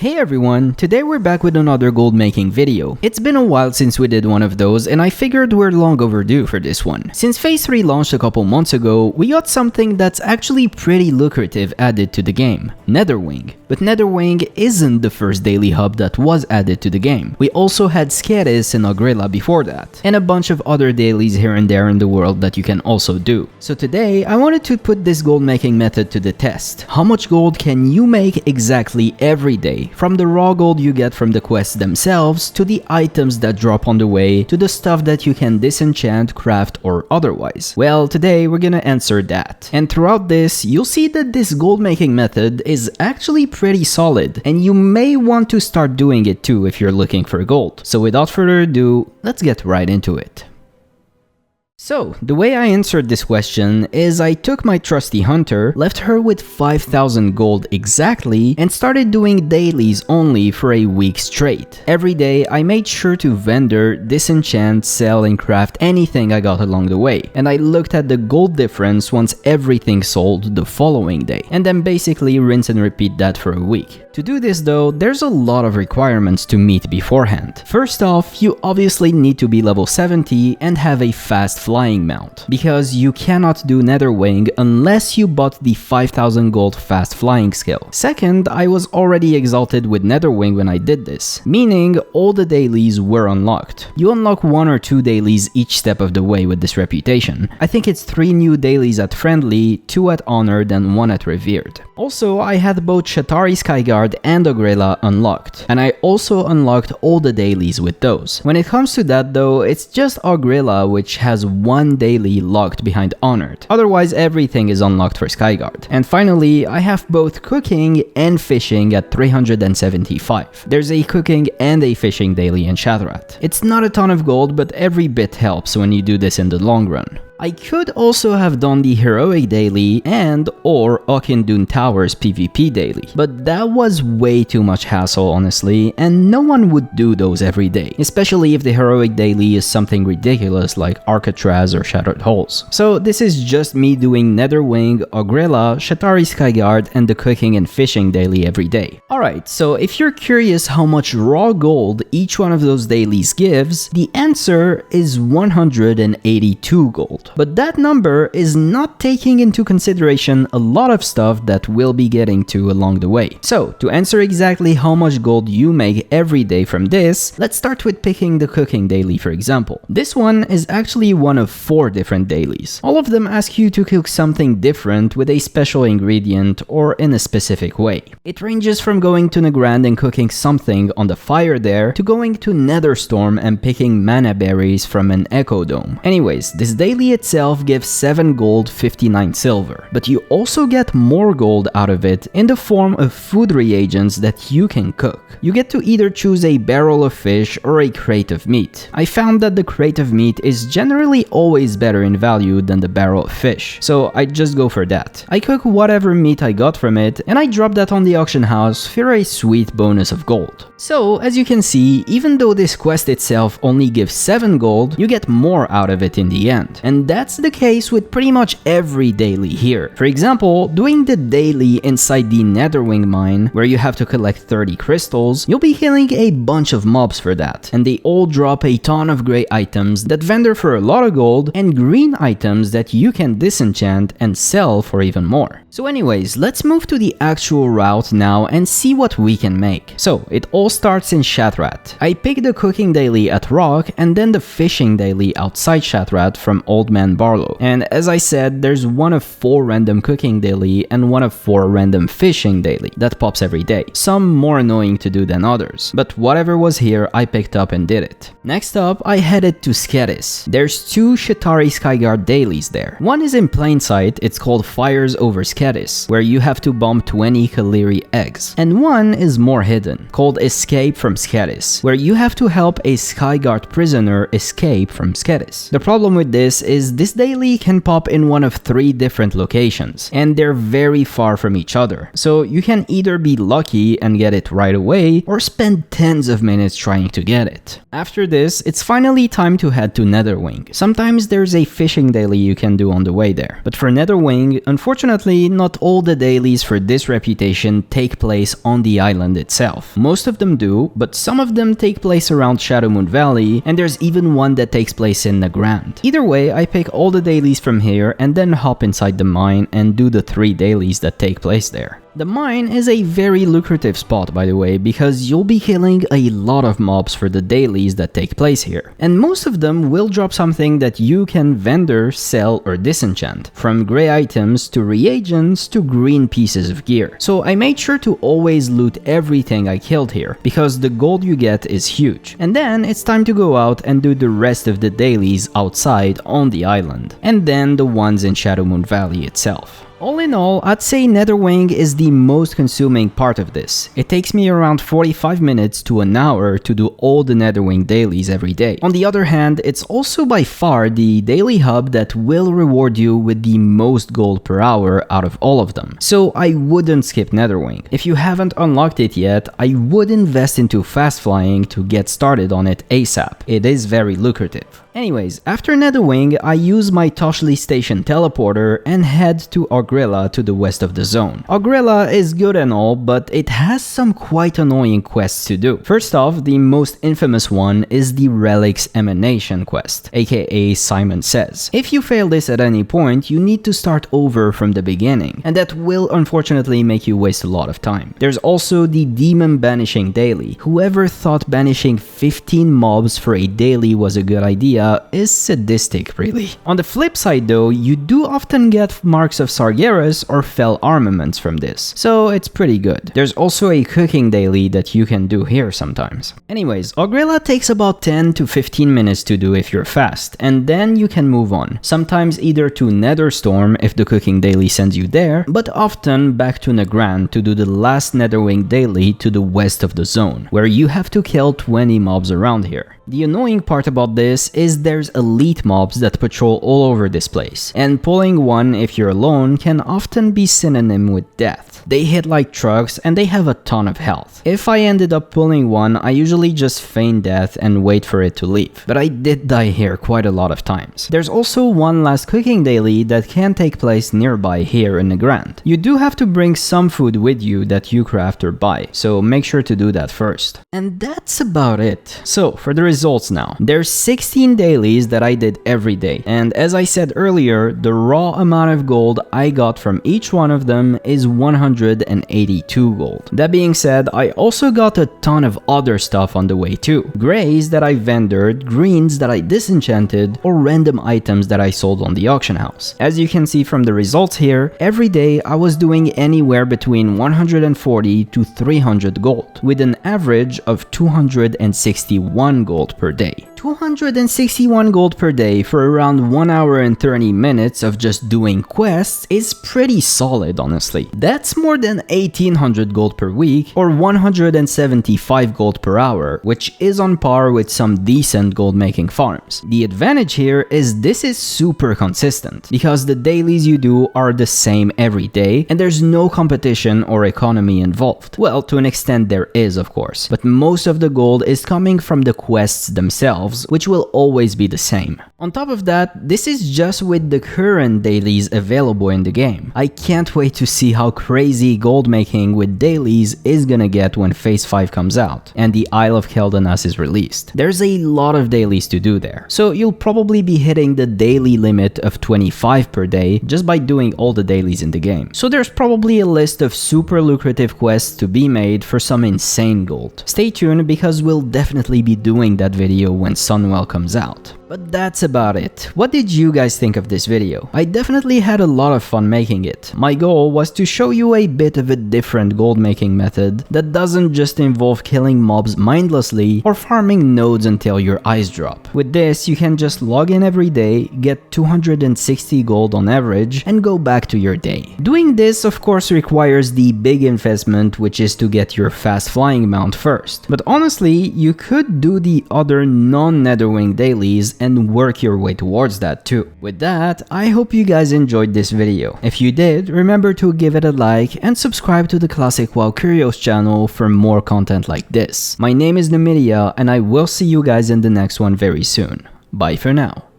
Hey everyone, today we're back with another gold making video. It's been a while since we did one of those and I figured we're long overdue for this one. Since Phase 3 launched a couple months ago, we got something that's actually pretty lucrative added to the game, Netherwing. But Netherwing isn't the first daily hub that was added to the game. We also had Skedis and Agrilla before that, and a bunch of other dailies here and there in the world that you can also do. So today, I wanted to put this gold making method to the test. How much gold can you make exactly every day? From the raw gold you get from the quests themselves, to the items that drop on the way, to the stuff that you can disenchant, craft, or otherwise. Well, today we're gonna answer that. And throughout this, you'll see that this gold making method is actually pretty solid, and you may want to start doing it too if you're looking for gold. So without further ado, let's get right into it. So, the way I answered this question is I took my trusty hunter, left her with 5,000 gold exactly, and started doing dailies only for a week straight. Every day, I made sure to vendor, disenchant, sell, and craft anything I got along the way. And I looked at the gold difference once everything sold the following day. And then basically rinse and repeat that for a week. To do this though, there's a lot of requirements to meet beforehand. First off, you obviously need to be level 70 and have a fast flying mount, because you cannot do Netherwing unless you bought the 5,000 gold fast flying skill. Second, I was already exalted with Netherwing when I did this, meaning all the dailies were unlocked. You unlock 1 or 2 dailies each step of the way with this reputation. I think it's 3 new dailies at Friendly, 2 at Honored, and 1 at Revered. Also, I had both Shatari Skyguard and Agrilla unlocked, and I also unlocked all the dailies with those. When it comes to that though, it's just Agrilla which has 1 daily locked behind Honored. Otherwise, everything is unlocked for Skyguard. And finally, I have both cooking and fishing at 375. There's a cooking and a fishing daily in Shatrat. It's not a ton of gold, but every bit helps when you do this in the long run. I could also have done the Heroic Daily and or Okindun Towers PvP Daily, but that was way too much hassle honestly, and no one would do those every day, especially if the Heroic Daily is something ridiculous like Alcatraz or Shattered Hulls. So this is just me doing Netherwing, Agrilla, Shatari Skyguard, and the Cooking and Fishing Daily every day. Alright, so if you're curious how much raw gold each one of those dailies gives, the answer is 182 gold. But that number is not taking into consideration a lot of stuff that we'll be getting to along the way. So, to answer exactly how much gold you make every day from this, let's start with picking the cooking daily for example. This one is actually one of 4 different dailies. All of them ask you to cook something different with a special ingredient or in a specific way. It ranges from going to Nagrand and cooking something on the fire there, to going to Netherstorm and picking mana berries from an Echo Dome. Anyways, this daily itself gives 7 gold, 59 silver, but you also get more gold out of it in the form of food reagents that you can cook. You get to either choose a barrel of fish or a crate of meat. I found that the crate of meat is generally always better in value than the barrel of fish, so I just go for that. I cook whatever meat I got from it, and I drop that on the auction house for a sweet bonus of gold. So, as you can see, even though this quest itself only gives 7 gold, you get more out of it in the end. And that's the case with pretty much every daily here. For example, doing the daily inside the Netherwing mine, where you have to collect 30 crystals, you'll be killing a bunch of mobs for that, and they all drop a ton of grey items that vendor for a lot of gold, and green items that you can disenchant and sell for even more. So anyways, let's move to the actual route now and see what we can make. So, it all starts in Shatrat. I picked the cooking daily at Rock, and then the fishing daily outside Shatrat from Old Man Barlow. And as I said, there's one of 4 random cooking daily and one of 4 random fishing daily that pops every day. Some more annoying to do than others, but whatever was here I picked up and did it. Next up, I headed to Skedis. There's 2 Shatari Skyguard dailies there. One is in plain sight, it's called Fires over Skedis, where you have to bomb 20 Kaleri eggs. And one is more hidden, called Escape from Skedis, where you have to help a Skyguard prisoner escape from Skedis. The problem with this is is this daily can pop in one of 3 different locations, and they're very far from each other. So you can either be lucky and get it right away, or spend tens of minutes trying to get it. After this, it's finally time to head to Netherwing. Sometimes there's a fishing daily you can do on the way there. But for Netherwing, unfortunately, not all the dailies for this reputation take place on the island itself. Most of them do, but some of them take place around Shadowmoon Valley, and there's even one that takes place in Nagrand. Either way, I pick all the dailies from here and then hop inside the mine and do the 3 dailies that take place there. The mine is a very lucrative spot, by the way, because you'll be killing a lot of mobs for the dailies that take place here. And most of them will drop something that you can vendor, sell, or disenchant, from grey items to reagents to green pieces of gear. So I made sure to always loot everything I killed here, because the gold you get is huge. And then it's time to go out and do the rest of the dailies outside on the island, and then the ones in Shadowmoon Valley itself. All in all, I'd say Netherwing is the most consuming part of this. It takes me around 45 minutes to an hour to do all the Netherwing dailies every day. On the other hand, it's also by far the daily hub that will reward you with the most gold per hour out of all of them. So I wouldn't skip Netherwing. If you haven't unlocked it yet, I would invest into fast flying to get started on it ASAP. It is very lucrative. Anyways, after Netherwing, I use my Toshli Station teleporter and head to Ogrilla to the west of the zone. Ogrilla is good and all, but it has some quite annoying quests to do. First off, the most infamous one is the Relics Emanation quest, aka Simon Says. If you fail this at any point, you need to start over from the beginning, and that will unfortunately make you waste a lot of time. There's also the Demon Banishing daily. Whoever thought banishing 15 mobs for a daily was a good idea is sadistic, really. On the flip side though, you do often get marks of Sargeras or fell armaments from this, so it's pretty good. There's also a cooking daily that you can do here sometimes. Anyways, Ogrilla takes about 10 to 15 minutes to do if you're fast, and then you can move on. Sometimes either to Netherstorm if the cooking daily sends you there, but often back to Nagrand to do the last Netherwing daily to the west of the zone, where you have to kill 20 mobs around here. The annoying part about this is there's elite mobs that patrol all over this place, and pulling one if you're alone can often be synonym with death. They hit like trucks and they have a ton of health. If I ended up pulling one, I usually just feign death and wait for it to leave, but I did die here quite a lot of times. There's also one last cooking daily that can take place nearby here in Nagrand. You do have to bring some food with you that you craft or buy, so make sure to do that first. And that's about it. So for the results now, there's 16 dailies that I did every day, and as I said earlier, the raw amount of gold I got from each one of them is 182 gold. That being said, I also got a ton of other stuff on the way too. Greys that I vendored, greens that I disenchanted, or random items that I sold on the auction house. As you can see from the results here, every day I was doing anywhere between 140 to 300 gold, with an average of 261 gold per day. 261 gold per day for around 1 hour and 30 minutes of just doing quests is pretty solid, honestly. That's more than 1800 gold per week or 175 gold per hour, which is on par with some decent gold making farms. The advantage here is this is super consistent because the dailies you do are the same every day and there's no competition or economy involved. Well, to an extent there is, of course, but most of the gold is coming from the quests themselves, which will always be the same. On top of that, this is just with the current dailies available in the game. I can't wait to see how crazy gold making with dailies is gonna get when Phase 5 comes out and the Isle of Keldanas is released. There's a lot of dailies to do there, so you'll probably be hitting the daily limit of 25 per day just by doing all the dailies in the game. So there's probably a list of super lucrative quests to be made for some insane gold. Stay tuned because we'll definitely be doing that video when Sunwell comes out. But that's about it. What did you guys think of this video? I definitely had a lot of fun making it. My goal was to show you a bit of a different gold making method that doesn't just involve killing mobs mindlessly or farming nodes until your eyes drop. With this, you can just log in every day, get 260 gold on average, and go back to your day. Doing this, of course, requires the big investment, which is to get your fast flying mount first. But honestly, you could do the other 1000 Netherwing dailies and work your way towards that too. With that, I hope you guys enjoyed this video. If you did, remember to give it a like and subscribe to the Classic WoW Curios channel for more content like this. My name is Numidia and I will see you guys in the next one very soon. Bye for now.